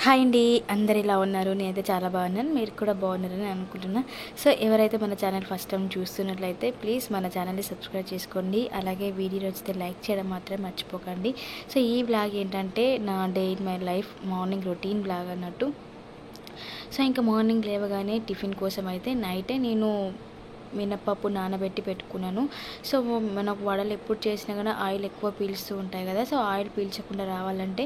Hi అండి, అందరు ఇలా ఉన్నారు. నేనైతే చాలా బాగున్నాను, మీరు కూడా బాగున్నారని అనుకుంటున్నా. సో ఎవరైతే మన ఛానల్ ఫస్ట్ టైం చూస్తున్నట్లయితే ప్లీజ్ మన ఛానల్ని సబ్స్క్రైబ్ చేసుకోండి. అలాగే వీడియో నచ్చితే లైక్ చేయడం మాత్రం మర్చిపోకండి. సో ఈ బ్లాగ్ ఏంటంటే నా day in my life morning routine blog అన్నట్టు. సో ఇంకా మార్నింగ్ లేవగానే టిఫిన్ కోసం అయితే నైటే నేను మినప్పప్పు నానబెట్టి పెట్టుకున్నాను. సో మనకు వడలు ఎప్పుడు చేసినా కానీ ఆయిల్ ఎక్కువ పీల్స్తూ ఉంటాయి కదా. సో ఆయిల్ పీల్చకుండా రావాలంటే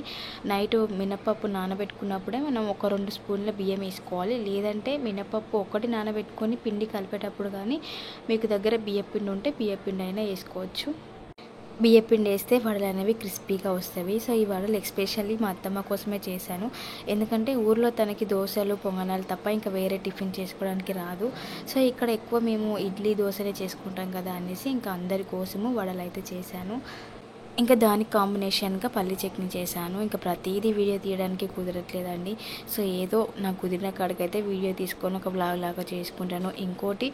నైట్ మినప్పప్పు నానబెట్టుకున్నప్పుడే మనం ఒక 2 స్పూన్ల బియ్యం వేసుకోవాలి. లేదంటే మినప్పప్పు ఒకటి నానబెట్టుకొని పిండి కలిపేటప్పుడు కానీ మీకు దగ్గర బియ్యపిండి ఉంటే బియ్యపిండి అయినా వేసుకోవచ్చు. బియ్యపిండి వేస్తే వడలు అనేవి క్రిస్పీగా వస్తాయి. సో ఈ వడలు ఎస్పెషల్లీ మా అత్తమ్మ కోసమే చేశాను. ఎందుకంటే ఊర్లో తనకి దోశలు పొంగనాలు తప్ప ఇంకా వేరే టిఫిన్ చేసుకోవడానికి రాదు. సో ఇక్కడ ఎక్కువ మేము ఇడ్లీ దోశలే చేసుకుంటాం కదా అనేసి ఇంకా అందరి కోసము వడలు అయితే చేశాను. ఇంకా దానికి కాంబినేషన్గా పల్లి చట్నీ చేశాను. ఇంకా ప్రతిదీ వీడియో తీయడానికి కుదరట్లేదండి. సో ఏదో నాకు కుదిరిన కాడికైతే వీడియో తీసుకొని ఒక బ్లాగ్ లాగా చేసుకుంటాను. ఇంకోటి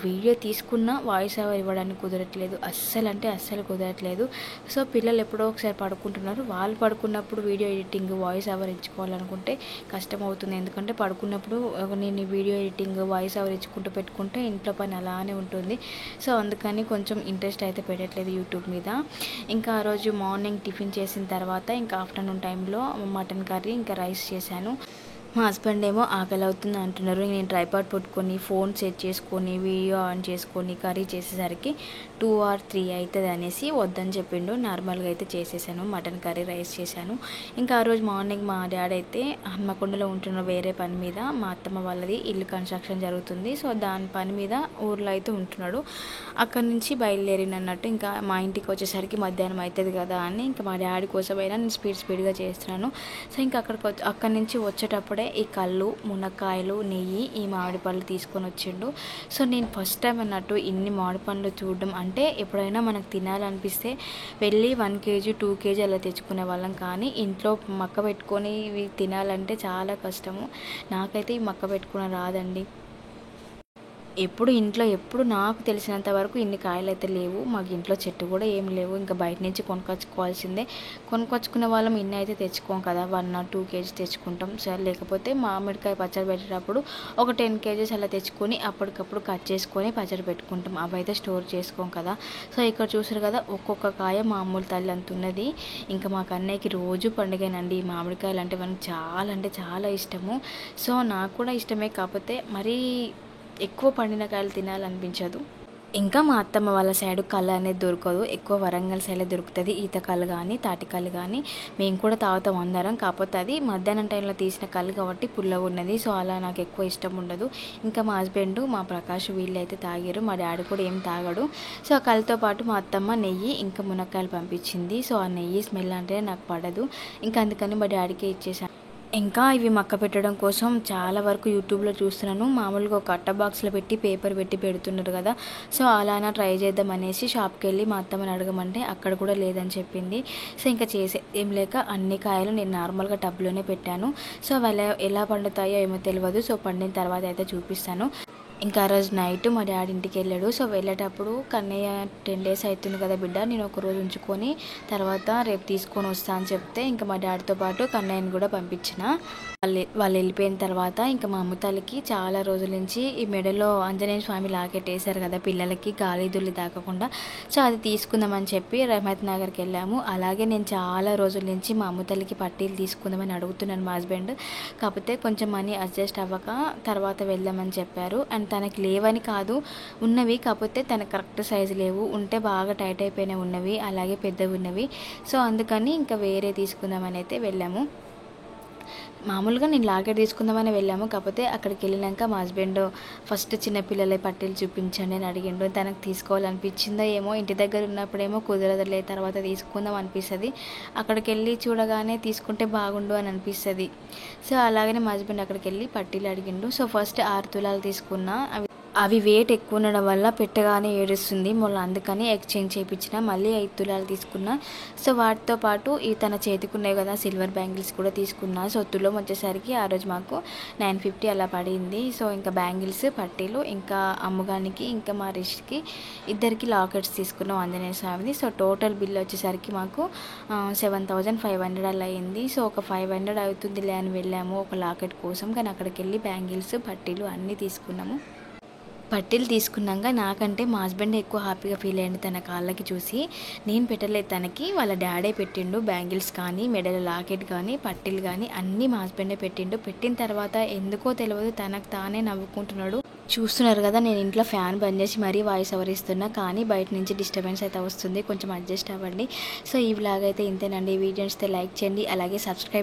వీడియో తీసుకున్న వాయిస్ ఓవర్ ఇవ్వడానికి కుదరట్లేదు, అస్సలు కుదరట్లేదు. సో పిల్లలు ఎప్పుడో ఒకసారి పడుకుంటున్నారు, వాళ్ళు పడుకున్నప్పుడు వీడియో ఎడిటింగ్ వాయిస్ ఓవర్ ఇచ్చుకోవాలనుకుంటే కష్టం అవుతుంది. ఎందుకంటే పడుకున్నప్పుడు నేను వీడియో ఎడిటింగ్ వాయిస్ ఓవర్ ఇచ్చుకుంటూ పెట్టుకుంటే ఇంట్లో పని అలానే ఉంటుంది. సో అందుకని కొంచెం ఇంట్రెస్ట్ అయితే పెట్టట్లేదు యూట్యూబ్ మీద. ఇంకా ఆ రోజు మార్నింగ్ టిఫిన్ చేసిన తర్వాత ఇంకా ఆఫ్టర్నూన్ టైంలో మటన్ కర్రీ ఇంకా రైస్ చేశాను. మా హస్బెండ్ ఏమో ఆకలి అవుతుంది అంటున్నారు. నేను ట్రైపాడ్ పెట్టుకొని ఫోన్ సెట్ చేసుకొని వీడియో ఆన్ చేసుకొని కర్రీ చేసేసరికి 2 or 3 అవుతుంది అనేసి వద్దని చెప్పిండు. నార్మల్గా అయితే చేసేసాను, మటన్ కర్రీ రైస్ చేశాను. ఇంకా ఆ రోజు మార్నింగ్ మా డాడీ అయితే హన్మకొండలో ఉంటున్న వేరే పని మీద, మా అత్తమ్మ వాళ్ళది ఇల్లు కన్స్ట్రక్షన్ జరుగుతుంది. సో దాని పని మీద ఊర్లో అయితే ఉంటున్నాడు. అక్కడి నుంచి బయలుదేరినట్టు. ఇంకా మా ఇంటికి వచ్చేసరికి మధ్యాహ్నం అవుతుంది కదా అని ఇంకా మా డాడీ కోసమైనా నేను స్పీడ్గా చేస్తున్నాను. సో ఇంకా అక్కడి నుంచి వచ్చేటప్పుడే ఈ కళ్ళు, మునక్కాయలు, నెయ్యి, ఈ మామిడి పళ్ళు తీసుకొని వచ్చిండు. సో నేను ఫస్ట్ టైం అన్నట్టు ఇన్ని మామిడి పండ్లు చూడడం. అంటే ఎప్పుడైనా మనకు తినాలనిపిస్తే వెళ్ళి 1 kg 2 kg అలా తెచ్చుకునే వాళ్ళం. కానీ ఇంట్లో మక్క పెట్టుకొని ఇవి తినాలంటే చాలా కష్టము. నాకైతే ఈ మక్క పెట్టుకోవడం రాదండి. ఎప్పుడు నాకు తెలిసినంత వరకు ఇన్ని కాయలు అయితే లేవు. మాకు ఇంట్లో చెట్టు కూడా ఏం లేవు. ఇంకా బయట నుంచి కొనుక్కొచ్చుకోవాల్సిందే. కొనుక్కొచ్చుకునే వాళ్ళం ఇన్ని అయితే తెచ్చుకోం కదా, 1 or 2 kg తెచ్చుకుంటాం. సరే లేకపోతే మామిడికాయ పచ్చడి పెట్టేటప్పుడు ఒక 10 kgs అలా తెచ్చుకొని అప్పటికప్పుడు కట్ చేసుకొని పచ్చడి పెట్టుకుంటాం. అవి అయితే స్టోర్ చేసుకోం కదా. సో ఇక్కడ చూసారు కదా, ఒక్కొక్క కాయ మామూలు తల్లి అంత ఉన్నది. ఇంకా మాకు అన్నయ్యకి రోజు పండుగేనండి. ఈ మామిడికాయలు అంటే మనకు చాలా ఇష్టము. సో నాకు కూడా ఇష్టమే, కాకపోతే మరీ ఎక్కువ పండిన కాయలు తినాలనిపించదు. ఇంకా మా అత్తమ్మ వాళ్ళ సైడు కళ్ళు అనేది దొరకదు, ఎక్కువ వరంగల్ సైడ్లో దొరుకుతుంది. ఈత కళ్ళు కానీ తాటి కళ్ళు కానీ మేము కూడా తాగుతాం అందరం. కాకపోతే అది మధ్యాహ్నం టైంలో తీసిన కళ్ళు కాబట్టి పుల్లగా ఉన్నది. సో అలా నాకు ఎక్కువ ఇష్టం ఉండదు. ఇంకా మా హస్బెండ్, మా ప్రకాష్ వీళ్ళు అయితే తాగారు. మా డాడీ కూడా ఏం తాగడు. సో ఆ కళ్ళతో పాటు మా అత్తమ్మ నెయ్యి ఇంకా మునక్కాయలు పంపించింది. సో ఆ నెయ్యి స్మెల్ అంటే నాకు పడదు. ఇంకా అందుకని మా డాడీకే ఇచ్చేసాను. ఇంకా ఇవి మక్క పెట్టడం కోసం చాలా వరకు యూట్యూబ్లో చూస్తున్నాను. మామూలుగా ఒక అట్ట బాక్స్లో పెట్టి పేపర్ పెట్టి పెడుతున్నారు కదా. సో అలానా ట్రై చేద్దాం అనేసి షాప్కి వెళ్ళి మా అత్తమ్మని అడగమంటే అక్కడ కూడా లేదని చెప్పింది. సో ఇంకా చేసే ఏం లేక అన్ని కాయలు నేను నార్మల్గా టబ్లోనే పెట్టాను. సో అవి ఎలా పండుతాయో ఏమో తెలియదు. సో పండిన తర్వాత అయితే చూపిస్తాను. ఇంకా ఆ రోజు నైట్ మా డాడీ ఇంటికి వెళ్ళాడు. సో వెళ్ళేటప్పుడు కన్నయ్య 10 days అవుతుంది కదా బిడ్డ, నేను ఒక రోజు ఉంచుకొని తర్వాత రేపు తీసుకొని వస్తా అని చెప్తే ఇంకా మా డాడీతో పాటు కన్నయ్యని కూడా పంపించిన. వాళ్ళు వెళ్ళిపోయిన తర్వాత ఇంకా మా అమ్మతాలకి చాలా రోజుల నుంచి ఈ మెడలో ఆంజనేయ స్వామి లాకెట్ వేశారు కదా పిల్లలకి గాలి దుల్లి తాకకుండా. సో అది తీసుకుందామని చెప్పి రహమత్ నగర్కి వెళ్ళాము. అలాగే నేను చాలా రోజుల నుంచి మా అమ్మతల్లికి పట్టీలు తీసుకుందామని అడుగుతున్నాను మా హస్బెండ్. కాకపోతే కొంచెం మనీ అడ్జస్ట్ అవ్వక తర్వాత వెళ్దామని చెప్పారు. అండ్ తనకి లేవని కాదు, ఉన్నవి, కాకపోతే తనకు కరెక్ట్ సైజు లేవు. ఉంటే బాగా టైట్ అయిపోయినవి ఉన్నవి, అలాగే పెద్దవి ఉన్నవి. సో అందుకని ఇంకా వేరే తీసుకుందామని అయితే వెళ్ళాము. మామూలుగా నేను లాకెట్ తీసుకుందామని వెళ్ళాము. కాకపోతే అక్కడికి వెళ్ళినాక మా హస్బెండ్ ఫస్ట్ చిన్నపిల్లలే పట్టీలు చూపించండి అని అడిగిండు. తనకు తీసుకోవాలనిపించిందో ఏమో, ఇంటి దగ్గర ఉన్నప్పుడేమో కుదరదులే తర్వాత తీసుకుందాం అనిపిస్తుంది, అక్కడికి వెళ్ళి చూడగానే తీసుకుంటే బాగుండు అని అనిపిస్తుంది. సో అలాగనే మా హస్బెండ్ అక్కడికి వెళ్ళి పట్టీలు అడిగిండు. సో ఫస్ట్ 6 తులాలు తీసుకున్నా. అవి వెయిట్ ఎక్కువ ఉండడం వల్ల పెట్టగానే ఏడుస్తుంది. మళ్ళీ అందుకని ఎక్స్చేంజ్ చేయించిన. మళ్ళీ 5 తులాలు తీసుకున్నా. సో వాటితో పాటు ఈ తన చేతికి ఉన్నాయి కదా సిల్వర్ బ్యాంగిల్స్ కూడా తీసుకున్నా. సో తులం వచ్చేసరికి ఆ రోజు మాకు 950 అలా పడింది. సో ఇంకా బ్యాంగిల్స్, పట్టీలు, ఇంకా అమ్మగానికి, ఇంకా మా రిష్కి ఇద్దరికి లాకెట్స్ తీసుకున్నాం ఆంజనేయ స్వామిది. సో టోటల్ బిల్ వచ్చేసరికి మాకు 7500 అలా అయింది. సో ఒక 500 అవుతుందిలే అని వెళ్ళాము ఒక లాకెట్ కోసం. కానీ అక్కడికి వెళ్ళి బ్యాంగిల్స్, పట్టీలు అన్నీ తీసుకున్నాము. పట్టీలు తీసుకున్నాక నాకంటే మా హస్బెండ్ ఎక్కువ హ్యాపీగా ఫీల్ అయ్యింది తన కాళ్ళకి చూసి. నేను పెట్టలేదు తనకి, వాళ్ళ డాడే పెట్టిండు. బ్యాంగిల్స్ కానీ, మెడల లాకెట్ కానీ, పట్టీలు కానీ అన్నీ మా హస్బెండే పెట్టిండు. పెట్టిన తర్వాత ఎందుకో తెలియదు తనకు తానే నవ్వుకుంటున్నాడు. చూస్తున్నారు కదా, నేను ఇంట్లో ఫ్యాన్ బంద్ చేసి మరీ వాయిస్ ఓవర్ ఇస్తున్నా, కానీ బయట నుంచి డిస్టర్బెన్స్ అయితే వస్తుంది, కొంచెం అడ్జస్ట్ అవ్వండి. సో ఈ వ్లాగ్ అయితే ఇంతేనండి. ఈ వీడియో నచ్చితే లైక్ చేయండి, అలాగే సబ్స్క్రైబ్